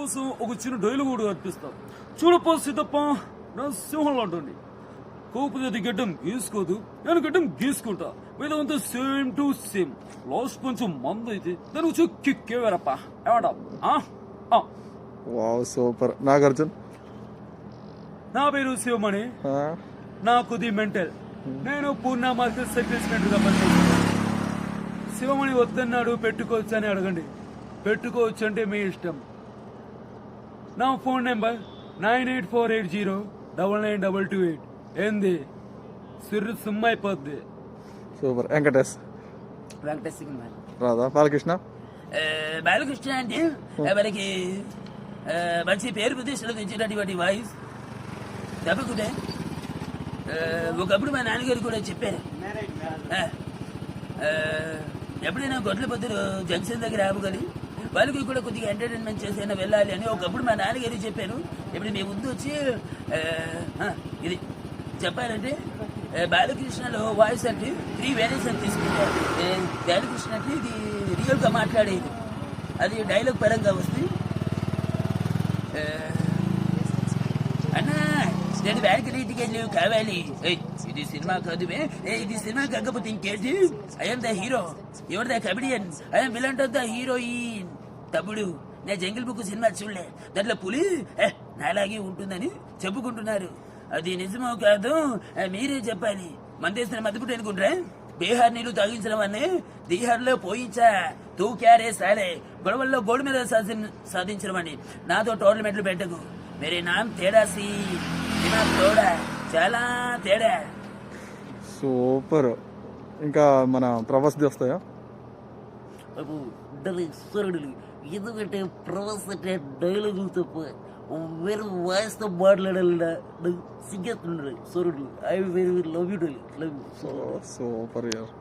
నీకోసం ఒక చిన్న డైలాగ్ కూడా కనిపిస్తా. చూడప్ప సీతప్ప, నా సింహంలో ఉంటుంది. కోపది గడ్డం గీసుకోదు, నేను గడ్డం గీసుకుంటా. వీళ్ళంతా సేమ్ టు సేమ్. లాస్ట్ కొంచెం మందు అయితే దాని వచ్చి కిక్కేవారప్ప. ఏమంటా? Wow super. నాగార్జున్? నా పేరు శివమణి. నాకు ది మెంటల్. నేను పూర్ణ మార్కెట్ సెటిల్మెంట్ గా పనిచేస్తాను. శివమణి వద్దన్నాడు, పెట్టుకోవచ్చు అని అడగండి. పెట్టుకోవచ్చు అంటే మీ ఇష్టం. నా ఫోన్ నెంబర్ 9848099228. ఏంది సిర్రు సుమ్మ అయిపోద్ది. సూపర్. వెంకటేష్? రాధా? బాలకృష్ణ? బాలకృష్ణ అంటే మనకి మంచి పేరు ప్రతిష్టలు తెచ్చినటువంటి వాయిస్ తప్పకుండా. ఒకప్పుడు మా నాన్నగారు కూడా చెప్పారు, ఎప్పుడైనా గొడ్ల పొద్దురు జంక్షన్ దగ్గర ఆపుకొని వాళ్ళకి కూడా కొద్దిగా ఎంటర్టైన్మెంట్ చేసైనా వెళ్ళాలి అని ఒకప్పుడు మా నాన్నగారు చెప్పారు. ఇప్పుడు మీ ముందు వచ్చి ఇది చెప్పారంటే బాలకృష్ణలో వాయిస్ అంటే 3 వేరియేషన్ తీసుకుంటారు. బాలకృష్ణ అంటే ఇది రియల్గా మాట్లాడేది, అది డైలాగ్ పరంగా వస్తుంది. అన్నా నేను బ్యాంక్ టికెట్లు కావాలి. ఇది సినిమా కాదు, ఇది సినిమా కాకపోతే ఇంకేంటి? I'm the hero, your the comedian, I'm villain of the heroine. తమ్ముడు, నేను జంగిల్ బుక్ సినిమా చూడలే, దాంట్లో పులి నాలాగే ఉంటుందని చెప్పుకుంటున్నారు. అది నిజమో కాదు మీరే చెప్పాలి. మందేసిన మధ్యపుట్టు అనుకుంటారా? బీహార్ నీళ్లు తాగించడం అనే బీహార్లో పోయించా. తూ క్యారే సాలే, గొడవల్లో గోల్డ్ మీద సాధించడం అని నాతో టోర్నమెంట్లు పెట్టకు. మేరే నామ్ తేడా సి, తోడా, చాలా తేడా. సూపర్. ఇంకా మన ప్రవాస్ వస్తాయా? ఎందుకంటే ప్రవాస్ అంటే డైలాగులు తప్ప వేరే వాయిస్ తో మాట్లాడాలి. సిగ్గేస్తున్నాడు సూర్యుడు. I very love you. Super యార్.